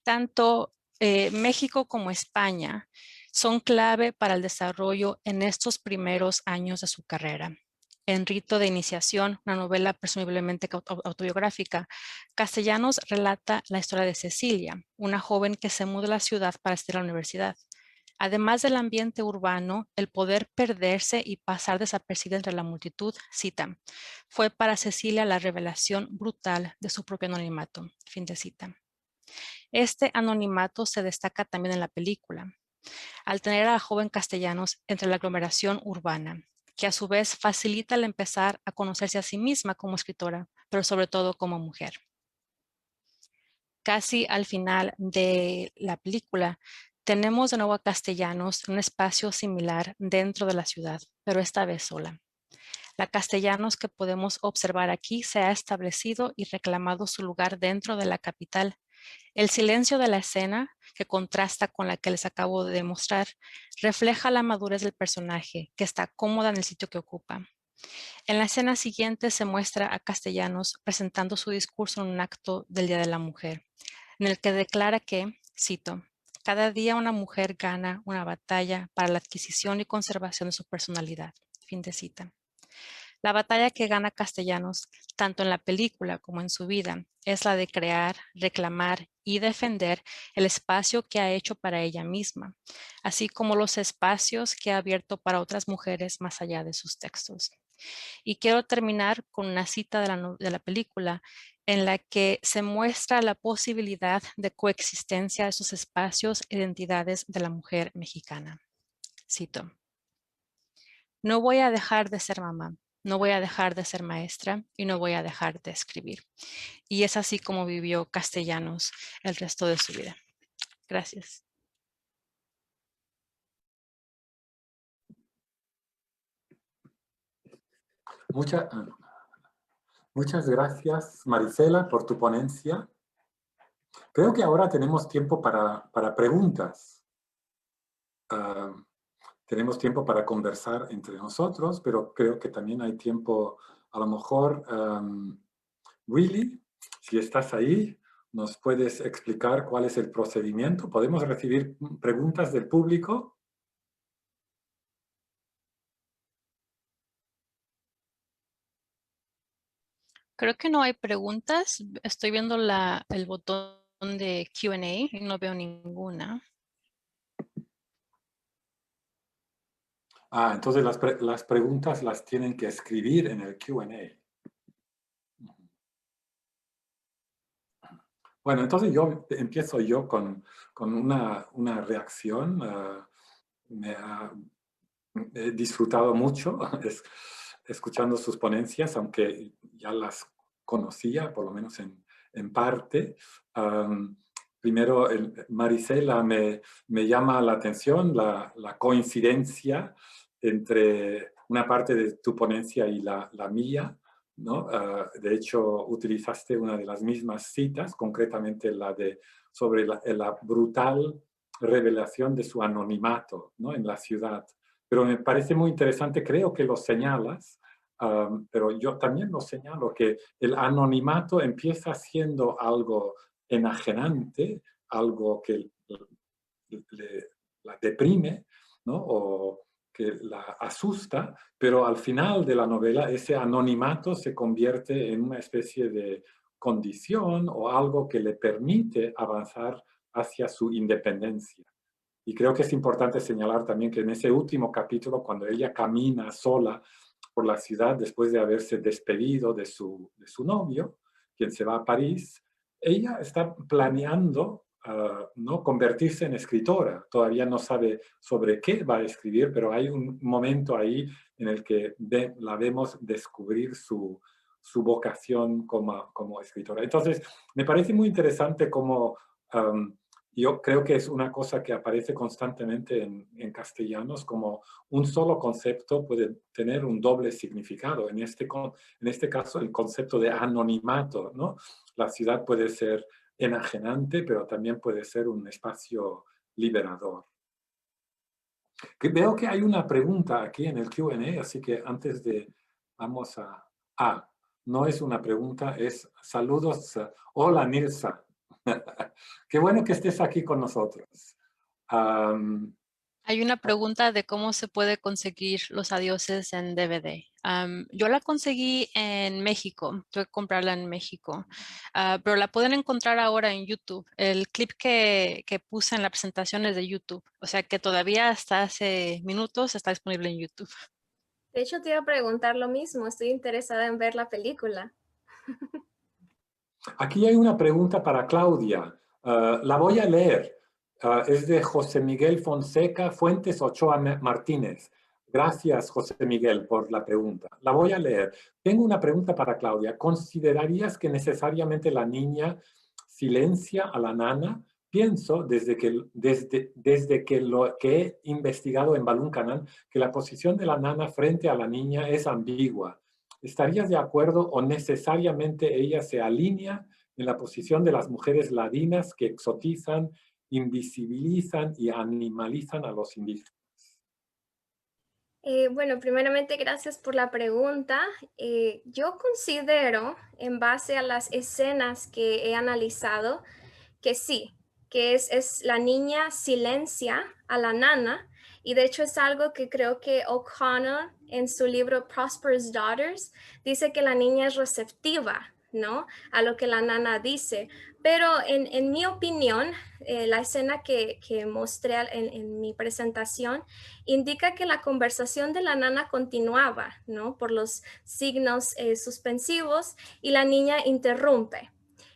Tanto México como España son clave para el desarrollo en estos primeros años de su carrera. En Rito de Iniciación, una novela presumiblemente autobiográfica, Castellanos relata la historia de Cecilia, una joven que se muda a la ciudad para estudiar a la universidad. Además del ambiente urbano, el poder perderse y pasar desapercibida entre la multitud, cita, fue para Cecilia la revelación brutal de su propio anonimato, fin de cita. Este anonimato se destaca también en la película, al tener a la joven Castellanos entre la aglomeración urbana, que a su vez facilita el empezar a conocerse a sí misma como escritora, pero sobre todo como mujer. Casi al final de la película, tenemos de nuevo a Castellanos en un espacio similar dentro de la ciudad, pero esta vez sola. La Castellanos que podemos observar aquí se ha establecido y reclamado su lugar dentro de la capital. El silencio de la escena, que contrasta con la que les acabo de mostrar, refleja la madurez del personaje, que está cómoda en el sitio que ocupa. En la escena siguiente se muestra a Castellanos presentando su discurso en un acto del Día de la Mujer, en el que declara que, cito, cada día una mujer gana una batalla para la adquisición y conservación de su personalidad. Fin de cita. La batalla que gana Castellanos, tanto en la película como en su vida, es la de crear, reclamar y defender el espacio que ha hecho para ella misma, así como los espacios que ha abierto para otras mujeres más allá de sus textos. Y quiero terminar con una cita de la película en la que se muestra la posibilidad de coexistencia de esos espacios e identidades de la mujer mexicana. Cito, no voy a dejar de ser mamá, no voy a dejar de ser maestra y no voy a dejar de escribir. Y es así como vivió Castellanos el resto de su vida. Gracias. Muchas gracias, Marisela, por tu ponencia. Creo que ahora tenemos tiempo para preguntas. Tenemos tiempo para conversar entre nosotros, pero creo que también hay tiempo, a lo mejor, Willy, si estás ahí, ¿nos puedes explicar cuál es el procedimiento? ¿Podemos recibir preguntas del público? Creo que no hay preguntas. Estoy viendo el botón de Q&A y no veo ninguna. Entonces las preguntas las tienen que escribir en el Q&A. Bueno, entonces empiezo yo con una reacción. He disfrutado mucho escuchando sus ponencias, aunque ya las conocía, por lo menos en parte. Primero, Marisela, me llama la atención la coincidencia entre una parte de tu ponencia y la mía, ¿no? De hecho, utilizaste una de las mismas citas, concretamente sobre la brutal revelación de su anonimato, ¿no? En la ciudad. Pero me parece muy interesante, creo que lo señalas, pero yo también lo señalo, que el anonimato empieza siendo algo enajenante, algo que la deprime, ¿no? O que la asusta, pero al final de la novela ese anonimato se convierte en una especie de condición o algo que le permite avanzar hacia su independencia. Y creo que es importante señalar también que en ese último capítulo, cuando ella camina sola por la ciudad después de haberse despedido de su novio, quien se va a París, ella está planeando ¿no? convertirse en escritora. Todavía no sabe sobre qué va a escribir, pero hay un momento ahí en el que la vemos descubrir su vocación como escritora. Entonces, me parece muy interesante cómo Yo creo que es una cosa que aparece constantemente en castellanos, como un solo concepto puede tener un doble significado. En este caso, el concepto de anonimato, ¿no? La ciudad puede ser enajenante, pero también puede ser un espacio liberador. Veo que hay una pregunta aquí en el Q&A, así que antes de... Vamos a... no es una pregunta, es saludos. Hola, Nilsa. Qué bueno que estés aquí con nosotros. Hay una pregunta de cómo se puede conseguir Los Adioses en DVD. Yo la conseguí en México, tuve que comprarla en México, pero la pueden encontrar ahora en YouTube. El clip que puse en la presentación es de YouTube, o sea que todavía hasta hace minutos está disponible en YouTube. De hecho, te iba a preguntar lo mismo. Estoy interesada en ver la película. Aquí hay una pregunta para Claudia. La voy a leer. Es de José Miguel Fonseca Fuentes Ochoa Martínez. Gracias, José Miguel, por la pregunta. La voy a leer. Tengo una pregunta para Claudia. ¿Considerarías que necesariamente la niña silencia a la nana? Pienso, desde que lo que he investigado en Balún Canal, que la posición de la nana frente a la niña es ambigua. ¿Estarías de acuerdo o necesariamente ella se alinea en la posición de las mujeres ladinas que exotizan, invisibilizan y animalizan a los indígenas? Bueno, primeramente, gracias por la pregunta. Yo considero, en base a las escenas que he analizado, que sí, que es la niña silencia a la nana, y de hecho es algo que creo que O'Connor en su libro Prosperous Daughters dice, que la niña es receptiva, ¿no? A lo que la nana dice. Pero en mi opinión, la escena que mostré en mi presentación indica que la conversación de la nana continuaba, ¿no? Por los signos suspensivos, y la niña interrumpe.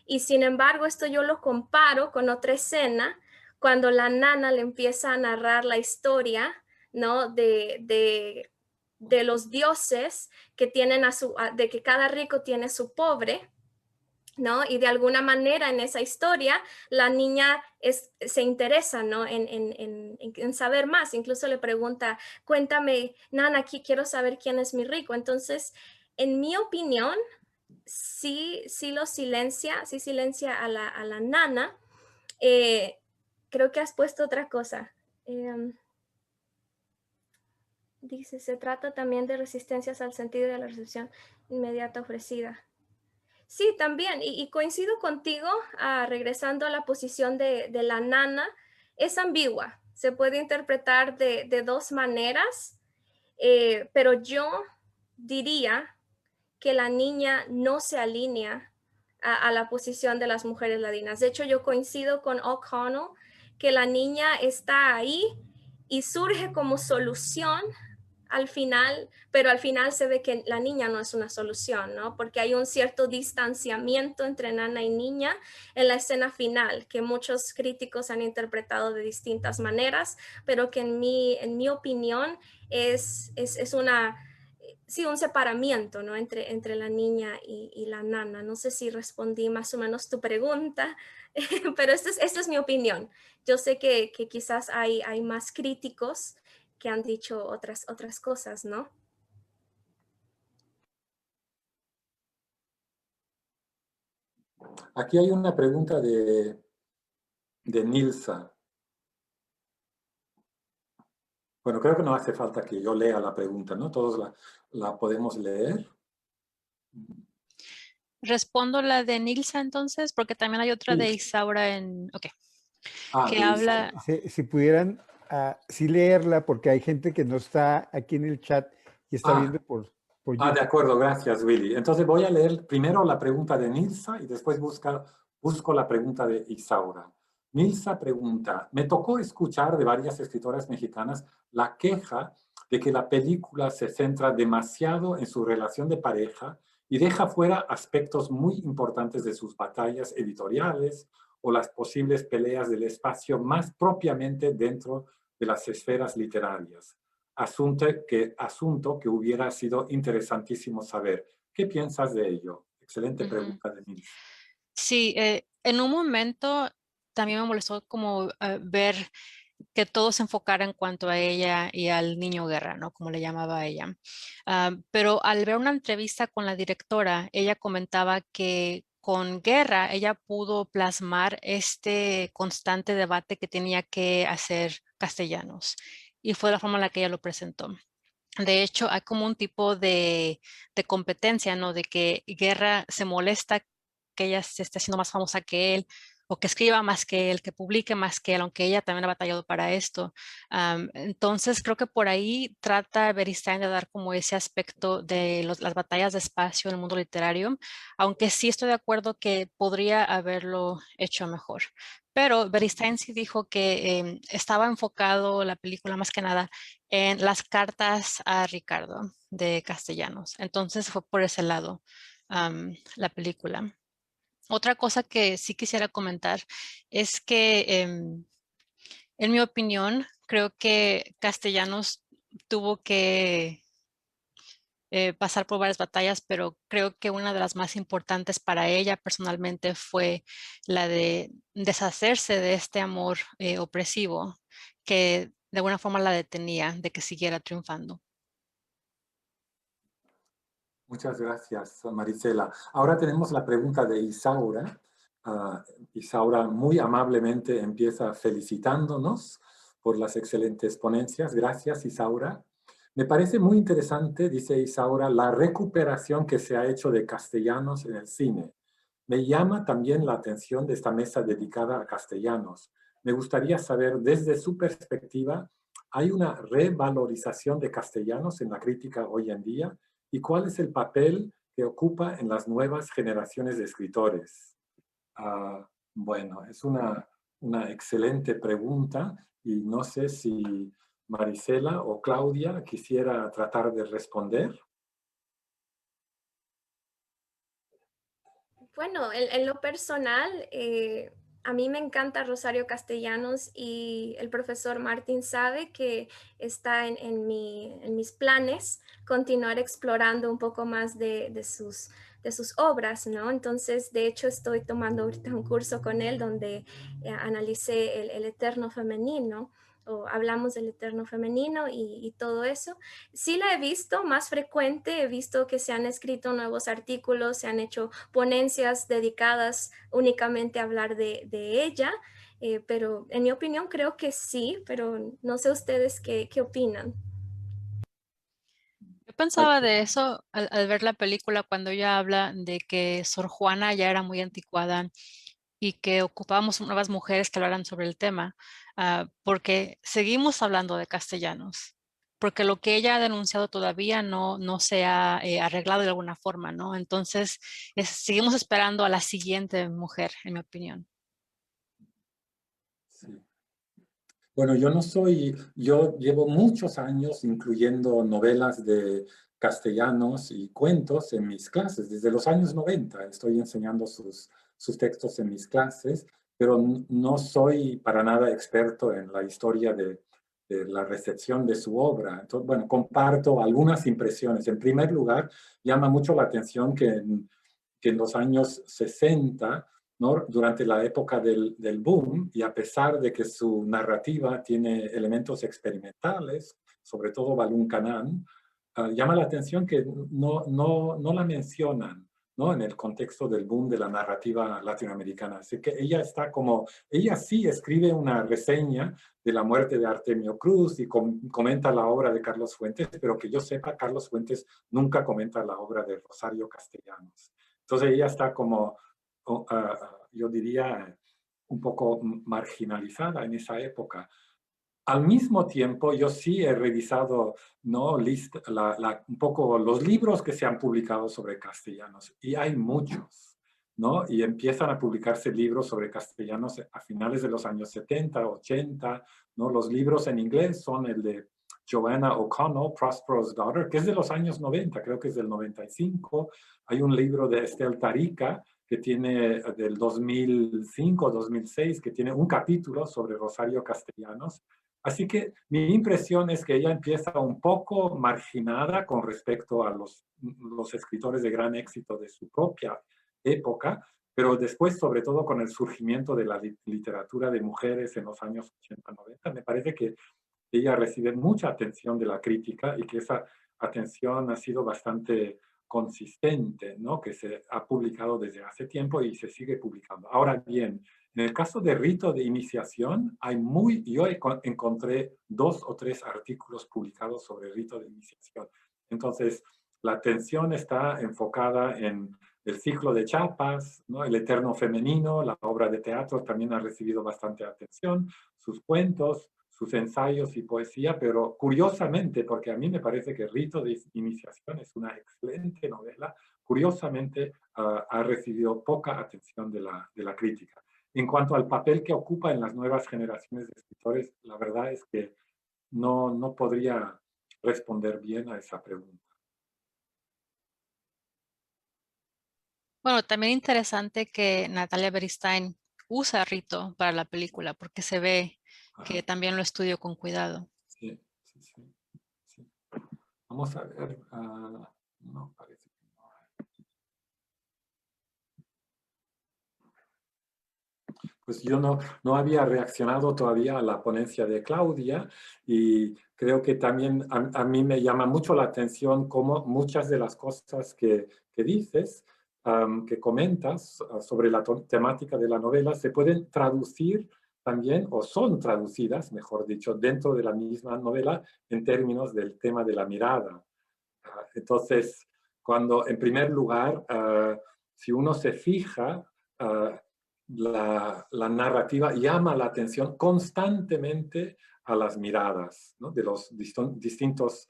Y sin embargo, esto yo lo comparo con otra escena, cuando la nana le empieza a narrar la historia, ¿no? De los dioses que tienen de que cada rico tiene su pobre, ¿no? Y de alguna manera en esa historia la niña se interesa, ¿no? En saber más. Incluso le pregunta, cuéntame, nana, aquí quiero saber quién es mi rico. Entonces, en mi opinión, sí silencia a la nana. Creo que has puesto otra cosa. Dice, se trata también de resistencias al sentido de la recepción inmediata ofrecida. Sí, también, y coincido contigo, regresando a la posición de la nana, es ambigua, se puede interpretar de dos maneras, pero yo diría que la niña no se alinea a la posición de las mujeres ladinas. De hecho, yo coincido con O'Connell que la niña está ahí y surge como solución al final, pero al final se ve que la niña no es una solución, ¿no? Porque hay un cierto distanciamiento entre nana y niña en la escena final, que muchos críticos han interpretado de distintas maneras, pero que en mi opinión es sí, un separamiento, ¿no? Entre la niña y la nana. No sé si respondí más o menos tu pregunta, pero esta es mi opinión. Yo sé que quizás hay más críticos que han dicho otras cosas, ¿no? Aquí hay una pregunta de Nilsa. Bueno, creo que no hace falta que yo lea la pregunta, ¿no? Todos la podemos leer. Respondo la de Nilsa entonces, porque también hay otra Sí. de Isaura ok, que de habla... Si pudieran sí leerla, porque hay gente que no está aquí en el chat y está viendo por YouTube. De acuerdo, gracias, Willy. Entonces voy a leer primero la pregunta de Nilsa y después busco la pregunta de Isaura. Nilsa pregunta, me tocó escuchar de varias escritoras mexicanas la queja de que la película se centra demasiado en su relación de pareja y deja fuera aspectos muy importantes de sus batallas editoriales o las posibles peleas del espacio más propiamente dentro de las esferas literarias. Asunto que hubiera sido interesantísimo saber. ¿Qué piensas de ello? Excelente pregunta de Nils. Sí, en un momento también me molestó como ver que todo se enfocara en cuanto a ella y al niño guerra, ¿no? Como le llamaba a ella. Pero al ver una entrevista con la directora, ella comentaba que con Guerra ella pudo plasmar este constante debate que tenía que hacer Castellanos. Y fue la forma en la que ella lo presentó. De hecho, hay como un tipo de competencia, ¿no? De que Guerra se molesta que ella se esté haciendo más famosa que él, o que escriba más que él, que publique más que él, aunque ella también ha batallado para esto. Entonces, creo que por ahí trata Beristain de dar como ese aspecto de las batallas de espacio en el mundo literario, aunque sí estoy de acuerdo que podría haberlo hecho mejor. Pero Beristain sí dijo que estaba enfocado la película más que nada en las cartas a Ricardo de Castellanos. Entonces fue por ese lado la película. Otra cosa que sí quisiera comentar es que, en mi opinión, creo que Castellanos tuvo que pasar por varias batallas, pero creo que una de las más importantes para ella personalmente fue la de deshacerse de este amor opresivo que de alguna forma la detenía de que siguiera triunfando. Muchas gracias, Marisela. Ahora tenemos la pregunta de Isaura. Isaura muy amablemente empieza felicitándonos por las excelentes ponencias. Gracias, Isaura. Me parece muy interesante, dice Isaura, la recuperación que se ha hecho de Castellanos en el cine. Me llama también la atención de esta mesa dedicada a Castellanos. Me gustaría saber, desde su perspectiva, ¿hay una revalorización de Castellanos en la crítica hoy en día? ¿Y cuál es el papel que ocupa en las nuevas generaciones de escritores? Bueno, es una excelente pregunta y no sé si Marisela o Claudia quisiera tratar de responder. Bueno, en lo personal, a mí me encanta Rosario Castellanos y el profesor Martín sabe que está en mis planes continuar explorando un poco más de sus obras, ¿no? Entonces, de hecho, estoy tomando ahorita un curso con él donde analicé el eterno femenino, o hablamos del eterno femenino y todo eso. Sí la he visto más frecuente, he visto que se han escrito nuevos artículos, se han hecho ponencias dedicadas únicamente a hablar de ella, pero en mi opinión creo que sí, pero no sé ustedes qué opinan. Yo pensaba de eso al ver la película cuando ella habla de que Sor Juana ya era muy anticuada y que ocupábamos nuevas mujeres que hablaran sobre el tema, porque seguimos hablando de Castellanos, porque lo que ella ha denunciado todavía no se ha arreglado de alguna forma, ¿no? Entonces, seguimos esperando a la siguiente mujer, en mi opinión. Sí. Bueno, yo llevo muchos años incluyendo novelas de Castellanos y cuentos en mis clases, desde los años 90 estoy enseñando sus textos en mis clases, pero no soy para nada experto en la historia de la recepción de su obra. Entonces, bueno, comparto algunas impresiones. En primer lugar, llama mucho la atención que en los años 60, ¿no? Durante la época del boom, y a pesar de que su narrativa tiene elementos experimentales, sobre todo Balún Canán, llama la atención que no la mencionan, ¿no? En el contexto del boom de la narrativa latinoamericana. Así que ella sí escribe una reseña de la muerte de Artemio Cruz y comenta la obra de Carlos Fuentes, pero que yo sepa, Carlos Fuentes nunca comenta la obra de Rosario Castellanos. Entonces ella está como, yo diría, un poco marginalizada en esa época. Al mismo tiempo, yo sí he revisado, ¿no? Un poco los libros que se han publicado sobre Castellanos, y hay muchos, ¿no? Y empiezan a publicarse libros sobre Castellanos a finales de los años 70, 80, ¿no? Los libros en inglés son el de Joanna O'Connell, Prospero's Daughter, que es de los años 90, creo que es del 95. Hay un libro de Estel Tarica, que tiene del 2005, 2006, que tiene un capítulo sobre Rosario Castellanos. Así que mi impresión es que ella empieza un poco marginada con respecto a los escritores de gran éxito de su propia época, pero después, sobre todo con el surgimiento de la literatura de mujeres en los años 80-90, me parece que ella recibe mucha atención de la crítica y que esa atención ha sido bastante consistente, ¿no? Que se ha publicado desde hace tiempo y se sigue publicando. Ahora bien, en el caso de rito de iniciación, yo encontré 2 o 3 artículos publicados sobre rito de iniciación. Entonces, la atención está enfocada en el ciclo de Chiapas, ¿no? El Eterno Femenino, la obra de teatro también ha recibido bastante atención, sus cuentos, sus ensayos y poesía, pero curiosamente, porque a mí me parece que Rito de Iniciación es una excelente novela, curiosamente ha recibido poca atención de la crítica. En cuanto al papel que ocupa en las nuevas generaciones de escritores, la verdad es que no podría responder bien a esa pregunta. Bueno, también interesante que Natalia Beristain usa Rito para la película, porque se ve que Ajá. también lo estudió con cuidado. Sí. Vamos a ver. No, parece que no. Pues yo no había reaccionado todavía a la ponencia de Claudia y creo que también a mí me llama mucho la atención cómo muchas de las cosas que dices, que comentas sobre la temática de la novela, se pueden traducir también, o son traducidas, mejor dicho, dentro de la misma novela en términos del tema de la mirada. Entonces, cuando en primer lugar, si uno se fija, la narrativa llama la atención constantemente a las miradas, ¿no? De los distintos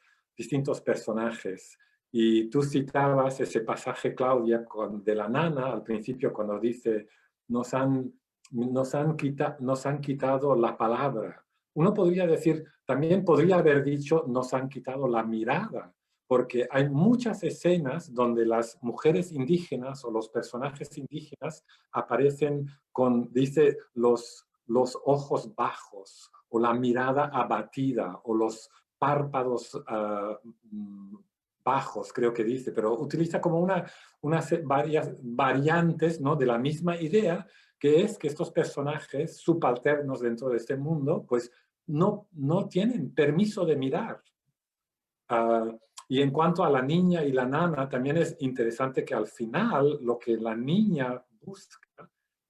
personajes. Y tú citabas ese pasaje, Claudia, de la nana al principio cuando dice, nos han quitado la palabra. Uno podría decir, también podría haber dicho, nos han quitado la mirada, porque hay muchas escenas donde las mujeres indígenas o los personajes indígenas aparecen con, dice, los ojos bajos, o la mirada abatida, o los párpados bajos, creo que dice, pero utiliza como varias variantes, ¿no? De la misma idea, que es que estos personajes subalternos dentro de este mundo, pues no tienen permiso de mirar. Y en cuanto a la niña y la nana, también es interesante que al final lo que la niña busca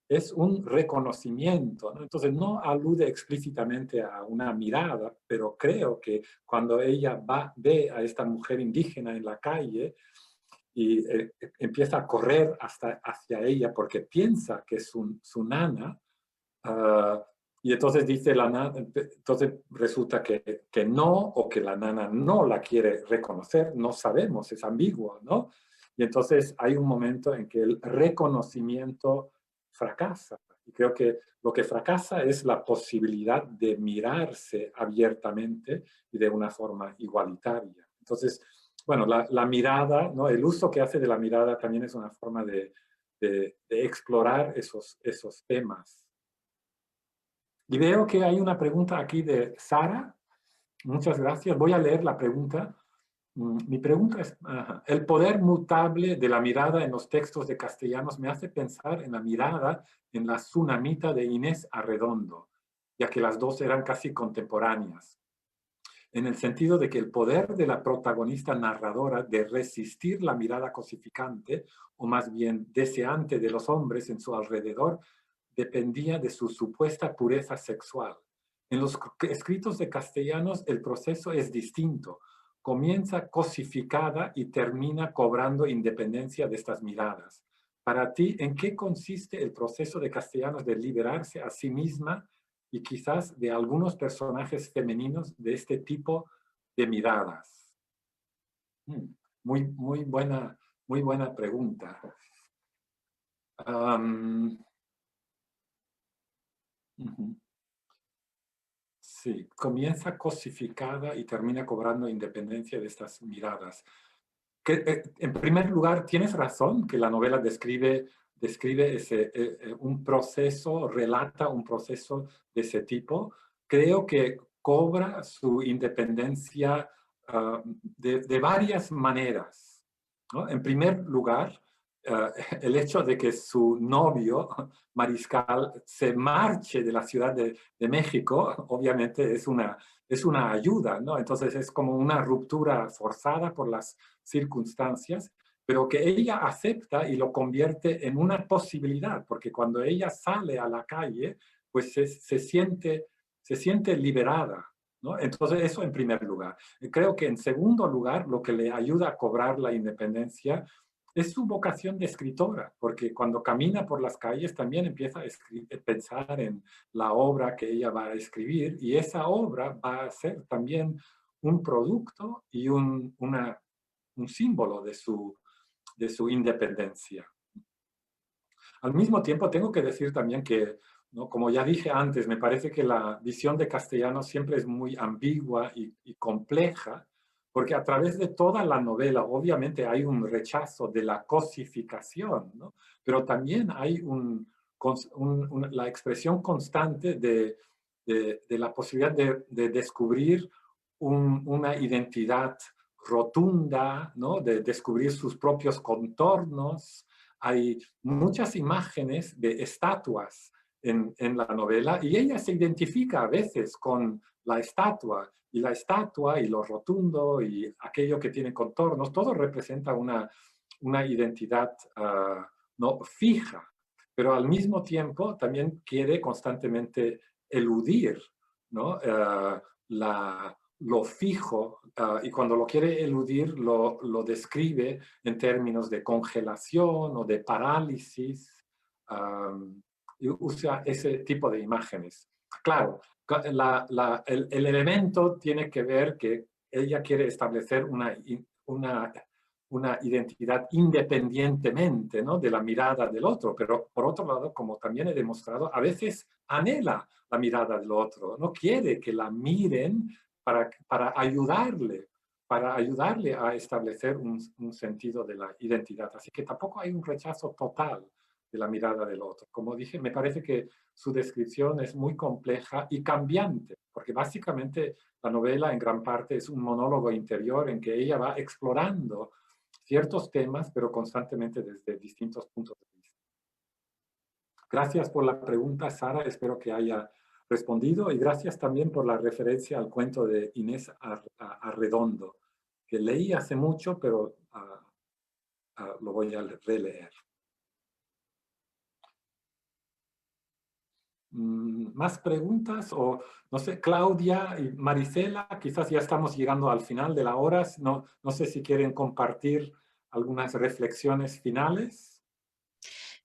es un reconocimiento, ¿no? Entonces no alude explícitamente a una mirada, pero creo que cuando ella ve a esta mujer indígena en la calle y empieza a correr hacia ella porque piensa que es su nana, y entonces dice la nana, entonces resulta que no, o que la nana no la quiere reconocer, no sabemos, es ambiguo, ¿no? Y entonces hay un momento en que el reconocimiento fracasa. Y creo que lo que fracasa es la posibilidad de mirarse abiertamente y de una forma igualitaria. Entonces, bueno, la mirada, ¿no? El uso que hace de la mirada también es una forma de explorar esos temas. Y veo que hay una pregunta aquí de Sara. Muchas gracias. Voy a leer la pregunta. Mi pregunta es, el poder mutable de la mirada en los textos de castellanos me hace pensar en la mirada en la Tsunamita de Inés Arredondo, ya que las dos eran casi contemporáneas, en el sentido de que el poder de la protagonista narradora de resistir la mirada cosificante, o más bien deseante de los hombres en su alrededor, dependía de su supuesta pureza sexual. En los escritos de castellanos el proceso es distinto. Comienza cosificada y termina cobrando independencia de estas miradas. Para ti, ¿en qué consiste el proceso de castellanos de liberarse a sí misma y quizás de algunos personajes femeninos de este tipo de miradas? Muy buena pregunta. Sí, comienza cosificada y termina cobrando independencia de estas miradas. En primer lugar, tienes razón que la novela describe un proceso, relata un proceso de ese tipo. Creo que cobra su independencia de varias maneras, ¿no? En primer lugar, el hecho de que su novio, Mariscal, se marche de la Ciudad de México, obviamente es una ayuda, ¿no? Entonces es como una ruptura forzada por las circunstancias, pero que ella acepta y lo convierte en una posibilidad, porque cuando ella sale a la calle, pues se siente liberada, ¿no? Entonces eso en primer lugar. Creo que en segundo lugar, lo que le ayuda a cobrar la independencia es su vocación de escritora, porque cuando camina por las calles también empieza a pensar en la obra que ella va a escribir, y esa obra va a ser también un producto y un símbolo de su independencia. Al mismo tiempo, tengo que decir también que, ¿no?, como ya dije antes, me parece que la visión de Castellanos siempre es muy ambigua y compleja, porque a través de toda la novela, obviamente hay un rechazo de la cosificación, ¿no? Pero también hay la expresión constante de la posibilidad de descubrir una identidad rotunda, ¿no?, de descubrir sus propios contornos. Hay muchas imágenes de estatuas en la novela, y ella se identifica a veces con la estatua y lo rotundo y aquello que tiene contornos. Todo representa una identidad no fija, pero al mismo tiempo también quiere constantemente eludir, ¿no?, lo fijo, y cuando lo quiere eludir lo describe en términos de congelación o de parálisis, y usa ese tipo de imágenes. Claro, el elemento tiene que ver que ella quiere establecer una identidad independientemente, ¿no?, de la mirada del otro, pero por otro lado, como también he demostrado, a veces anhela la mirada del otro, no quiere que la miren para ayudarle a establecer un sentido de la identidad. Así que tampoco hay un rechazo total de la mirada del otro. Como dije, me parece que su descripción es muy compleja y cambiante, porque básicamente la novela en gran parte es un monólogo interior en que ella va explorando ciertos temas, pero constantemente desde distintos puntos de vista. Gracias por la pregunta, Sara. Espero que haya respondido, y gracias también por la referencia al cuento de Inés Arredondo, que leí hace mucho, pero lo voy a releer. ¿Más preguntas? O no sé, Claudia y Marisela, quizás ya estamos llegando al final de la hora. No sé si quieren compartir algunas reflexiones finales.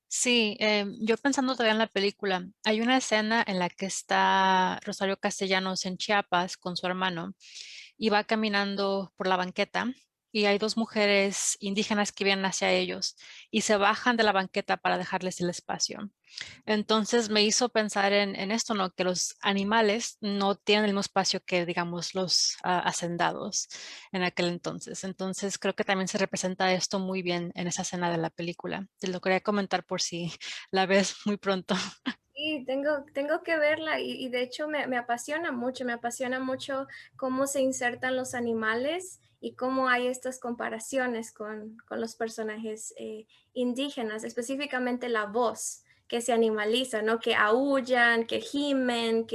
Sí, yo pensando todavía en la película, hay una escena en la que está Rosario Castellanos en Chiapas con su hermano y va caminando por la banqueta, y hay dos mujeres indígenas que vienen hacia ellos y se bajan de la banqueta para dejarles el espacio. Entonces me hizo pensar en esto, ¿no? Que los animales no tienen el mismo espacio que, digamos, los hacendados en aquel entonces. Entonces creo que también se representa esto muy bien en esa escena de la película. Te lo quería comentar por si la ves muy pronto. Sí, tengo que verla, y de hecho me apasiona mucho cómo se insertan los animales y cómo hay estas comparaciones con los personajes indígenas, específicamente la voz que se animaliza, ¿no? Que aúllan, que gimen,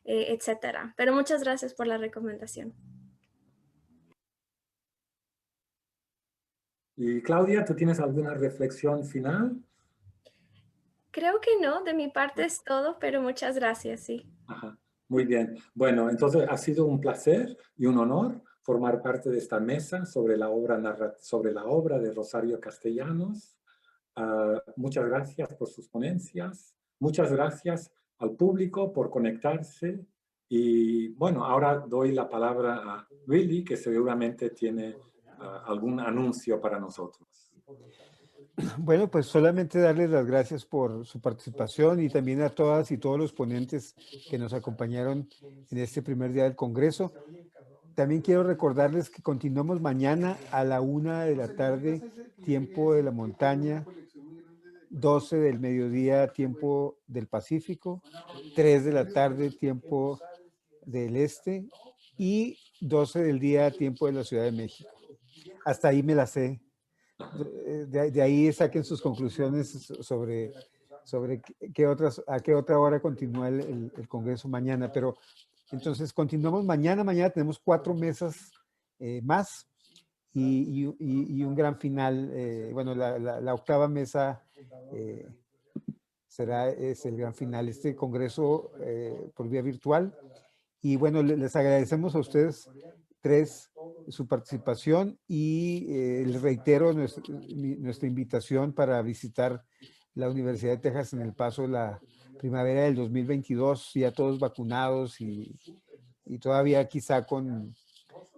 etcétera. Pero muchas gracias por la recomendación. Y Claudia, ¿tú tienes alguna reflexión final? Creo que no, de mi parte es todo, pero muchas gracias, sí. Ajá, muy bien. Bueno, entonces ha sido un placer y un honor formar parte de esta mesa sobre la obra de Rosario Castellanos. Muchas gracias por sus ponencias. Muchas gracias al público por conectarse. Y bueno, ahora doy la palabra a Willy, que seguramente tiene algún anuncio para nosotros. Bueno, pues solamente darles las gracias por su participación, y también a todas y todos los ponentes que nos acompañaron en este primer día del Congreso. También quiero recordarles que continuamos mañana a la 1 de la tarde, tiempo de la montaña, 12 del mediodía, tiempo del Pacífico, 3 de la tarde, tiempo del Este, y 12 del día, tiempo de la Ciudad de México. Hasta ahí me la sé. de ahí saquen sus conclusiones sobre a qué otra hora continúa el Congreso mañana. Pero entonces continuamos mañana. Mañana tenemos 4 mesas más y un gran final. Bueno, la octava mesa es el gran final. Este Congreso por vía virtual. Y bueno, les agradecemos a ustedes 3 su participación y les reitero nuestra invitación para visitar la Universidad de Texas en El Paso la primavera del 2022, ya todos vacunados y todavía quizá con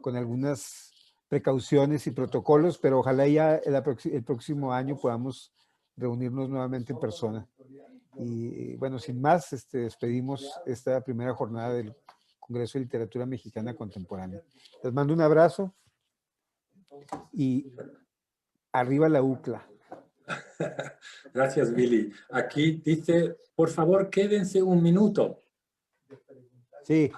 algunas precauciones y protocolos, pero ojalá ya el próximo año podamos reunirnos nuevamente en persona. Y bueno, sin más, despedimos esta primera jornada del Congreso de Literatura Mexicana Contemporánea. Les mando un abrazo y arriba la UCLA. Gracias, Billy. Aquí dice, por favor, quédense un minuto. Sí.